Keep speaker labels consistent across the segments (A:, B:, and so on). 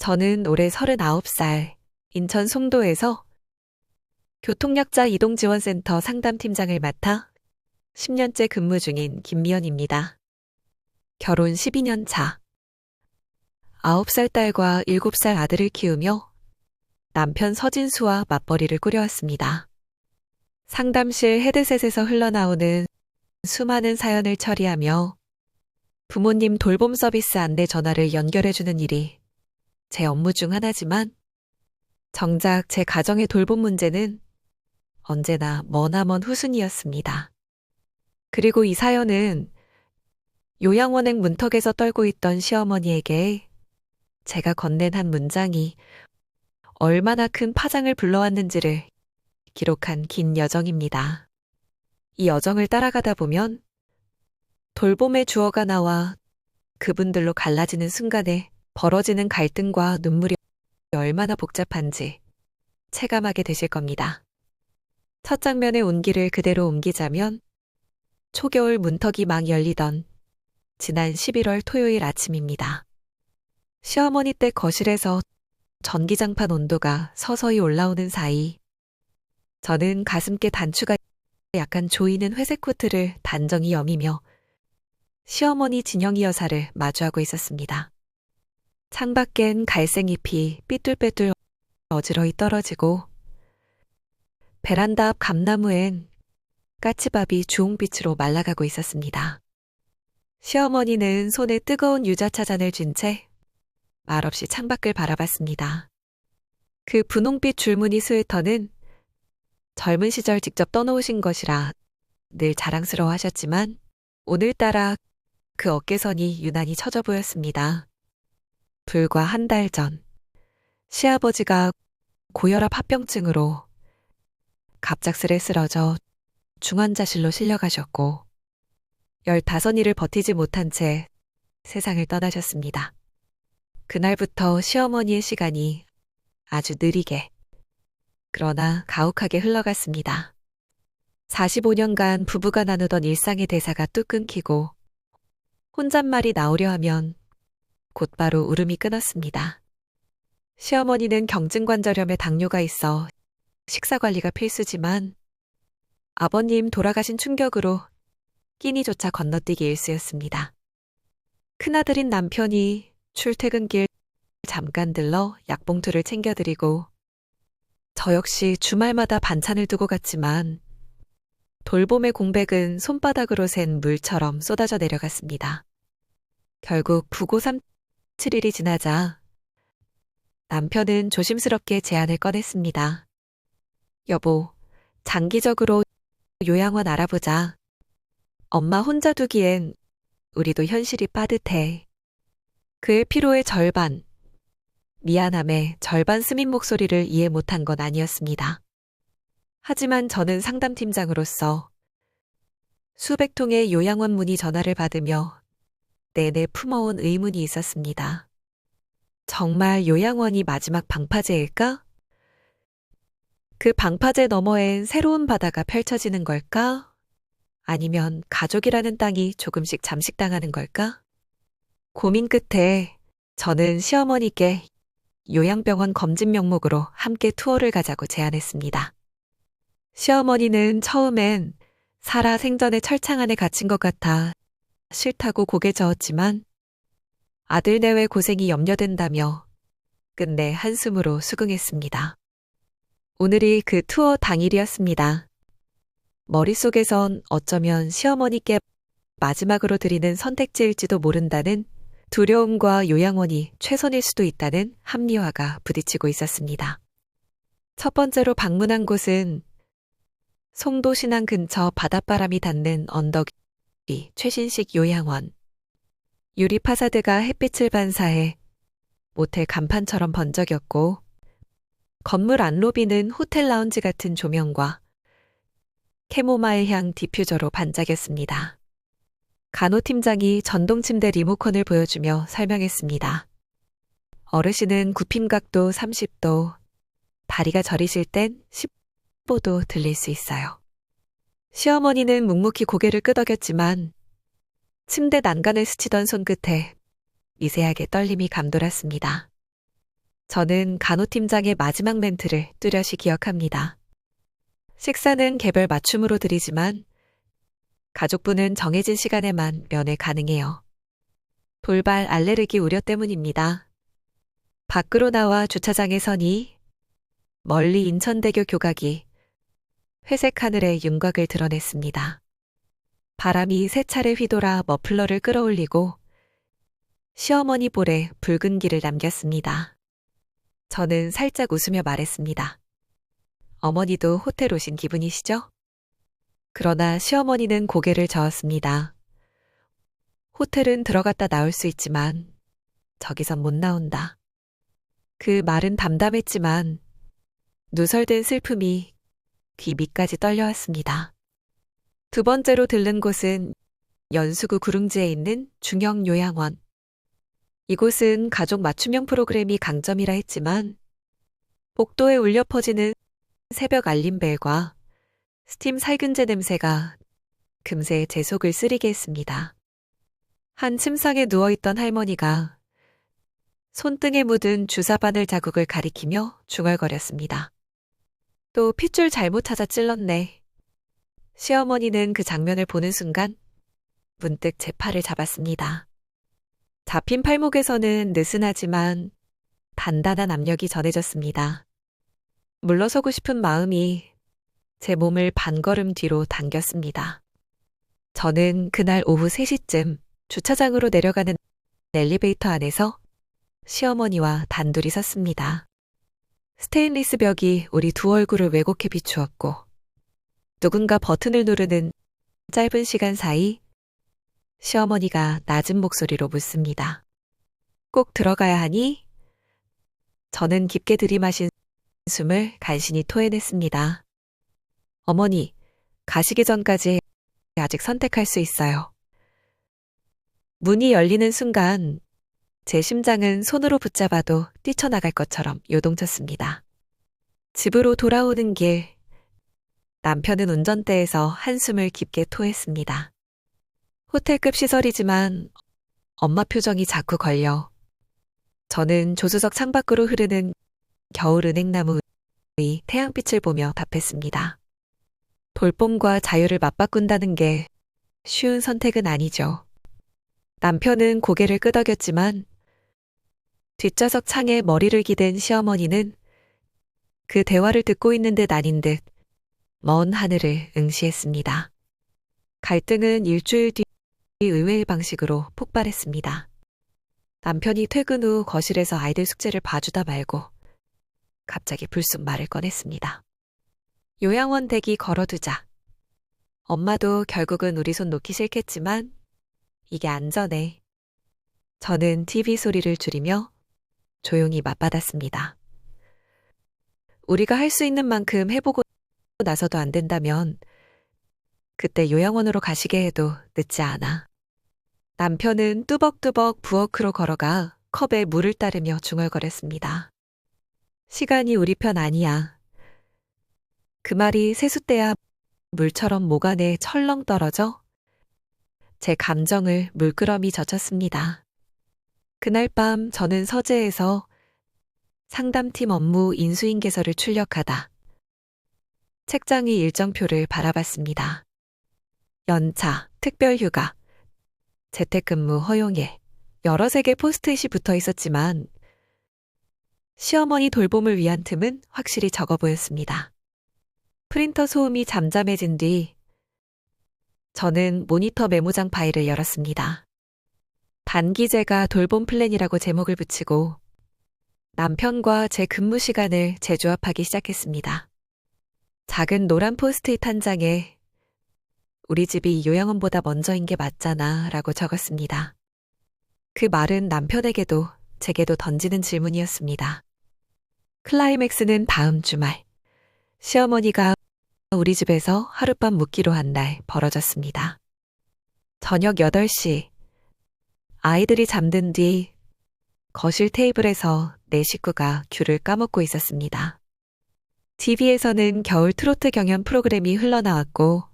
A: 저는 올해 39살, 인천 송도에서 교통약자 이동지원센터 상담팀장을 맡아 10년째 근무 중인 김미연입니다. 결혼 12년 차. 9살 딸과 7살 아들을 키우며 남편 서진수와 맞벌이를 꾸려왔습니다. 상담실 헤드셋에서 흘러나오는 수많은 사연을 처리하며 부모님 돌봄 서비스 안내 전화를 연결해주는 일이 제 업무 중 하나지만 정작 제 가정의 돌봄 문제는 언제나 머나먼 후순위였습니다. 그리고 이 사연은 요양원행 문턱에서 떨고 있던 시어머니에게 제가 건넨 한 문장이 얼마나 큰 파장을 불러왔는지를 기록한 긴 여정입니다. 이 여정을 따라가다 보면 돌봄의 주어가 나와 그분들로 갈라지는 순간에 벌어지는 갈등과 눈물이 얼마나 복잡한지 체감하게 되실 겁니다. 첫 장면의 온기를 그대로 옮기자면 초겨울 문턱이 막 열리던 지난 11월 토요일 아침입니다. 시어머니 댁 거실에서 전기장판 온도가 서서히 올라오는 사이 저는 가슴께 단추가 약간 조이는 회색 코트를 단정히 여미며 시어머니 진영이 여사를 마주하고 있었습니다. 창밖엔 갈색잎이 삐뚤빼뚤 어지러이 떨어지고 베란다 앞 감나무엔 까치밥이 주홍빛으로 말라가고 있었습니다. 시어머니는 손에 뜨거운 유자차 잔을 쥔 채 말없이 창밖을 바라봤습니다. 그 분홍빛 줄무늬 스웨터는 젊은 시절 직접 떠놓으신 것이라 늘 자랑스러워 하셨지만 오늘따라 그 어깨선이 유난히 처져 보였습니다. 불과 한 달 전 시아버지가 고혈압 합병증으로 갑작스레 쓰러져 중환자실로 실려가셨고 15일을 버티지 못한 채 세상을 떠나셨습니다. 그날부터 시어머니의 시간이 아주 느리게 그러나 가혹하게 흘러갔습니다. 45년간 부부가 나누던 일상의 대사가 뚝 끊기고 혼잣말이 나오려 하면 곧바로 울음이 끊었습니다. 시어머니는 경증관절염에 당뇨가 있어 식사 관리가 필수지만 아버님 돌아가신 충격으로 끼니조차 건너뛰기 일쑤였습니다. 큰아들인 남편이 출퇴근길 잠깐 들러 약봉투를 챙겨드리고 저 역시 주말마다 반찬을 두고 갔지만 돌봄의 공백은 손바닥으로 센 물처럼 쏟아져 내려갔습니다. 결국 부고 7일이 지나자 남편은 조심스럽게 제안을 꺼냈습니다. 여보, 장기적으로 요양원 알아보자. 엄마 혼자 두기엔 우리도 현실이 빠듯해. 그의 피로의 절반, 미안함의 절반 스민 목소리를 이해 못한 건 아니었습니다. 하지만 저는 상담팀장으로서 수백 통의 요양원 문의 전화를 받으며 내내 품어온 의문이 있었습니다. 정말 요양원이 마지막 방파제일까? 그 방파제 너머엔 새로운 바다가 펼쳐지는 걸까? 아니면 가족이라는 땅이 조금씩 잠식당하는 걸까? 고민 끝에 저는 시어머니께 요양병원 검진 명목으로 함께 투어를 가자고 제안했습니다. 시어머니는 처음엔 살아 생전에 철창 안에 갇힌 것 같아 싫다고 고개 저었지만 아들 내외 고생이 염려된다며 끝내 한숨으로 수긍했습니다. 오늘이 그 투어 당일이었습니다. 머릿속에선 어쩌면 시어머니께 마지막으로 드리는 선택지일지도 모른다는 두려움과 요양원이 최선일 수도 있다는 합리화가 부딪히고 있었습니다. 첫 번째로 방문한 곳은 송도 신안 근처 바닷바람이 닿는 언덕 위 최신식 요양원. 유리 파사드가 햇빛을 반사해 모텔 간판처럼 번쩍였고 건물 안로비는 호텔 라운지 같은 조명과 캐모마일 향 디퓨저로 반짝였습니다. 간호팀장이 전동 침대 리모컨을 보여주며 설명했습니다. 어르신은 굽힘각도 30도, 다리가 저리실 땐 15도 들릴 수 있어요. 시어머니는 묵묵히 고개를 끄덕였지만 침대 난간을 스치던 손끝에 미세하게 떨림이 감돌았습니다. 저는 간호팀장의 마지막 멘트를 뚜렷이 기억합니다. 식사는 개별 맞춤으로 드리지만 가족분은 정해진 시간에만 면회 가능해요. 돌발 알레르기 우려 때문입니다. 밖으로 나와 주차장에 서니 멀리 인천대교 교각이 회색 하늘의 윤곽을 드러냈습니다. 바람이 세 차례 휘돌아 머플러를 끌어올리고 시어머니 볼에 붉은 길을 남겼습니다. 저는 살짝 웃으며 말했습니다. 어머니도 호텔 오신 기분이시죠? 그러나 시어머니는 고개를 저었습니다. 호텔은 들어갔다 나올 수 있지만 저기선 못 나온다. 그 말은 담담했지만 누설된 슬픔이 귀 밑까지 떨려왔습니다. 두 번째로 들른 곳은 연수구 구릉지에 있는 중형요양원. 이곳은 가족 맞춤형 프로그램이 강점이라 했지만 복도에 울려 퍼지는 새벽 알림벨과 스팀 살균제 냄새가 금세 제 속을 쓰리게 했습니다. 한 침상에 누워있던 할머니가 손등에 묻은 주사 바늘 자국을 가리키며 중얼거렸습니다. 또 핏줄 잘못 찾아 찔렀네. 시어머니는 그 장면을 보는 순간 문득 제 팔을 잡았습니다. 잡힌 팔목에서는 느슨하지만 단단한 압력이 전해졌습니다. 물러서고 싶은 마음이 제 몸을 반걸음 뒤로 당겼습니다. 저는 그날 오후 3시쯤 주차장으로 내려가는 엘리베이터 안에서 시어머니와 단둘이 섰습니다. 스테인리스 벽이 우리 두 얼굴을 왜곡해 비추었고 누군가 버튼을 누르는 짧은 시간 사이 시어머니가 낮은 목소리로 묻습니다. 꼭 들어가야 하니? 저는 깊게 들이마신 숨을 간신히 토해냈습니다. 어머니, 가시기 전까지 아직 선택할 수 있어요. 문이 열리는 순간 제 심장은 손으로 붙잡아도 뛰쳐나갈 것처럼 요동쳤습니다. 집으로 돌아오는 길, 남편은 운전대에서 한숨을 깊게 토했습니다. 호텔급 시설이지만 엄마 표정이 자꾸 걸려 저는 조수석 창밖으로 흐르는 겨울 은행나무의 태양빛을 보며 답했습니다. 돌봄과 자유를 맞바꾼다는 게 쉬운 선택은 아니죠. 남편은 고개를 끄덕였지만 뒷좌석 창에 머리를 기댄 시어머니는 그 대화를 듣고 있는 듯 아닌 듯 먼 하늘을 응시했습니다. 갈등은 일주일 뒤 의외의 방식으로 폭발했습니다. 남편이 퇴근 후 거실에서 아이들 숙제를 봐주다 말고 갑자기 불쑥 말을 꺼냈습니다. 요양원 대기 걸어두자. 엄마도 결국은 우리 손 놓기 싫겠지만 이게 안전해. 저는 TV 소리를 줄이며 조용히 맞받았습니다. 우리가 할 수 있는 만큼 해보고 나서도 안 된다면 그때 요양원으로 가시게 해도 늦지 않아. 남편은 뚜벅뚜벅 부엌으로 걸어가 컵에 물을 따르며 중얼거렸습니다. 시간이 우리 편 아니야. 그 말이 세숫대야 물처럼 목 안에 철렁 떨어져 제 감정을 물끄러미 젖혔습니다. 그날 밤 저는 서재에서 상담팀 업무 인수인계서를 출력하다 책장 위 일정표를 바라봤습니다. 연차, 특별휴가, 재택근무 허용일, 여러 색의 포스트잇이 붙어 있었지만 시어머니 돌봄을 위한 틈은 확실히 적어 보였습니다. 프린터 소음이 잠잠해진 뒤 저는 모니터 메모장 파일을 열었습니다. 단기제가 돌봄 플랜이라고 제목을 붙이고 남편과 제 근무 시간을 재조합하기 시작했습니다. 작은 노란 포스트잇 한 장에 우리 집이 요양원보다 먼저인 게 맞잖아 라고 적었습니다. 그 말은 남편에게도 제게도 던지는 질문이었습니다. 클라이맥스는 다음 주말 시어머니가 우리 집에서 하룻밤 묵기로 한 날 벌어졌습니다. 저녁 8시 아이들이 잠든 뒤 거실 테이블에서 네 식구가 귤을 까먹고 있었습니다. TV에서는 겨울 트로트 경연 프로그램이 흘러나왔고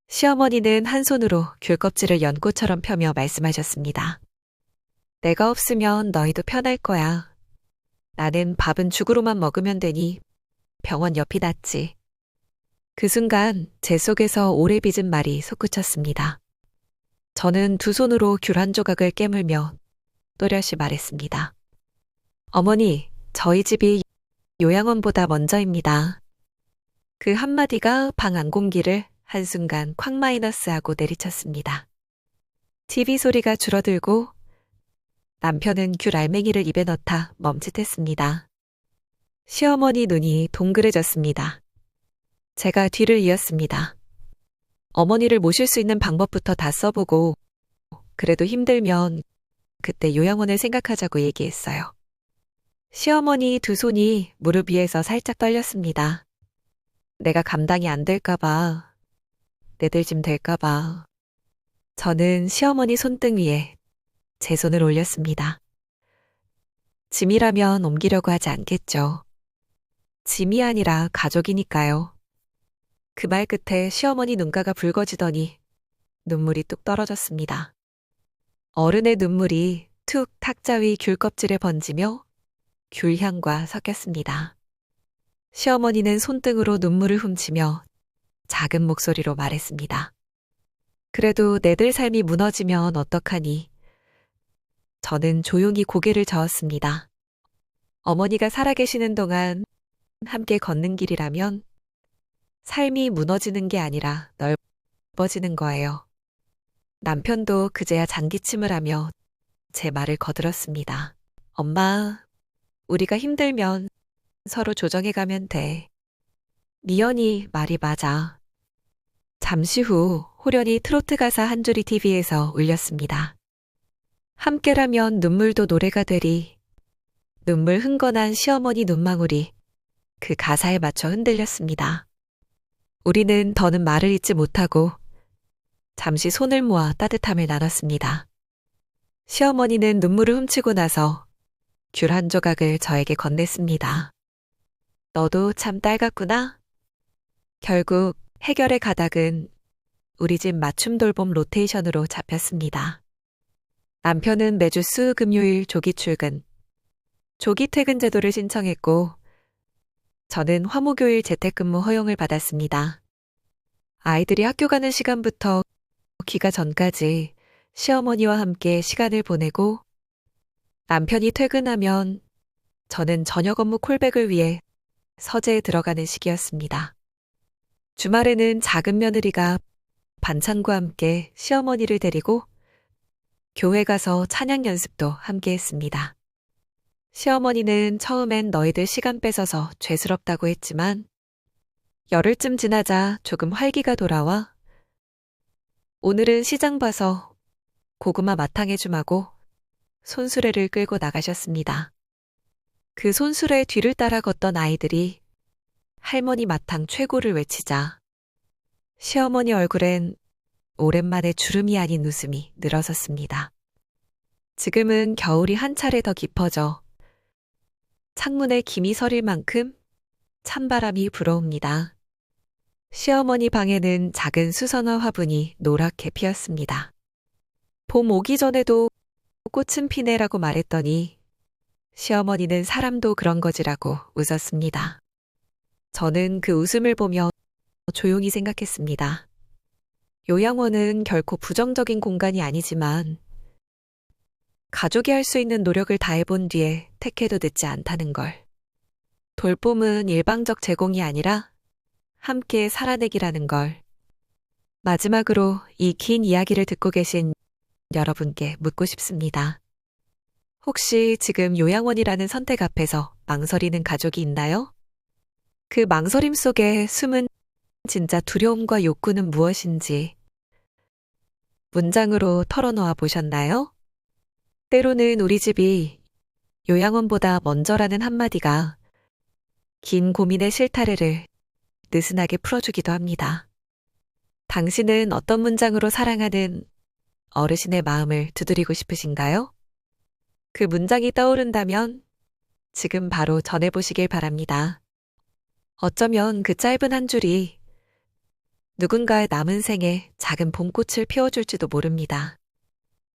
A: 시어머니는 한 손으로 귤 껍질을 연꽃처럼 펴며 말씀하셨습니다. 내가 없으면 너희도 편할 거야. 나는 밥은 죽으로만 먹으면 되니 병원 옆이 낫지. 그 순간 제 속에서 오래 빚은 말이 솟구쳤습니다. 저는 두 손으로 귤 한 조각을 깨물며 또렷이 말했습니다. 어머니, 저희 집이 요양원보다 먼저입니다. 그 한마디가 방 안공기를 한순간 콱 마이너스하고 내리쳤습니다. TV 소리가 줄어들고 남편은 귤 알맹이를 입에 넣다 멈칫했습니다. 시어머니 눈이 동그래졌습니다. 제가 뒤를 이었습니다. 어머니를 모실 수 있는 방법부터 다 써보고 그래도 힘들면 그때 요양원을 생각하자고 얘기했어요. 시어머니 두 손이 무릎 위에서 살짝 떨렸습니다. 내가 감당이 안 될까봐, 내들 짐 될까봐. 저는 시어머니 손등 위에 제 손을 올렸습니다. 짐이라면 옮기려고 하지 않겠죠. 짐이 아니라 가족이니까요. 그 말 끝에 시어머니 눈가가 붉어지더니 눈물이 뚝 떨어졌습니다. 어른의 눈물이 툭 탁자 위 귤 껍질에 번지며 귤 향과 섞였습니다. 시어머니는 손등으로 눈물을 훔치며 작은 목소리로 말했습니다. 그래도 내들 삶이 무너지면 어떡하니? 저는 조용히 고개를 저었습니다. 어머니가 살아계시는 동안 함께 걷는 길이라면 삶이 무너지는 게 아니라 넓어지는 거예요. 남편도 그제야 잔기침을 하며 제 말을 거들었습니다. 엄마, 우리가 힘들면 서로 조정해가면 돼. 미연이 말이 맞아. 잠시 후 호련히 트로트 가사 한 줄이 TV에서 울렸습니다. 함께라면 눈물도 노래가 되리. 눈물 흥건한 시어머니 눈망울이 그 가사에 맞춰 흔들렸습니다. 우리는 더는 말을 잇지 못하고 잠시 손을 모아 따뜻함을 나눴습니다. 시어머니는 눈물을 훔치고 나서 귤 한 조각을 저에게 건넸습니다. 너도 참 딸 같구나. 결국 해결의 가닥은 우리 집 맞춤 돌봄 로테이션으로 잡혔습니다. 남편은 매주 수 금요일 조기 출근, 조기 퇴근 제도를 신청했고 저는 화목요일 재택근무 허용을 받았습니다. 아이들이 학교 가는 시간부터 귀가 전까지 시어머니와 함께 시간을 보내고 남편이 퇴근하면 저는 저녁 업무 콜백을 위해 서재에 들어가는 시기였습니다. 주말에는 작은 며느리가 반찬과 함께 시어머니를 데리고 교회 가서 찬양 연습도 함께 했습니다. 시어머니는 처음엔 너희들 시간 뺏어서 죄스럽다고 했지만 열흘쯤 지나자 조금 활기가 돌아와 오늘은 시장 봐서 고구마 마탕에 좀 하고 손수레를 끌고 나가셨습니다. 그 손수레 뒤를 따라 걷던 아이들이 할머니 마탕 최고를 외치자 시어머니 얼굴엔 오랜만에 주름이 아닌 웃음이 늘어섰습니다. 지금은 겨울이 한 차례 더 깊어져 창문에 김이 서릴 만큼 찬바람이 불어옵니다. 시어머니 방에는 작은 수선화 화분이 노랗게 피었습니다. 봄 오기 전에도 꽃은 피네라고 말했더니 시어머니는 사람도 그런 거지라고 웃었습니다. 저는 그 웃음을 보며 조용히 생각했습니다. 요양원은 결코 부정적인 공간이 아니지만 가족이 할 수 있는 노력을 다해본 뒤에 택해도 늦지 않다는 걸. 돌봄은 일방적 제공이 아니라 함께 살아내기라는 걸. 마지막으로 이 긴 이야기를 듣고 계신 여러분께 묻고 싶습니다. 혹시 지금 요양원이라는 선택 앞에서 망설이는 가족이 있나요? 그 망설임 속에 숨은 진짜 두려움과 욕구는 무엇인지 문장으로 털어놓아 보셨나요? 때로는 우리 집이 요양원보다 먼저라는 한마디가 긴 고민의 실타래를 느슨하게 풀어주기도 합니다. 당신은 어떤 문장으로 사랑하는 어르신의 마음을 두드리고 싶으신가요? 그 문장이 떠오른다면 지금 바로 전해보시길 바랍니다. 어쩌면 그 짧은 한 줄이 누군가의 남은 생에 작은 봄꽃을 피워줄지도 모릅니다.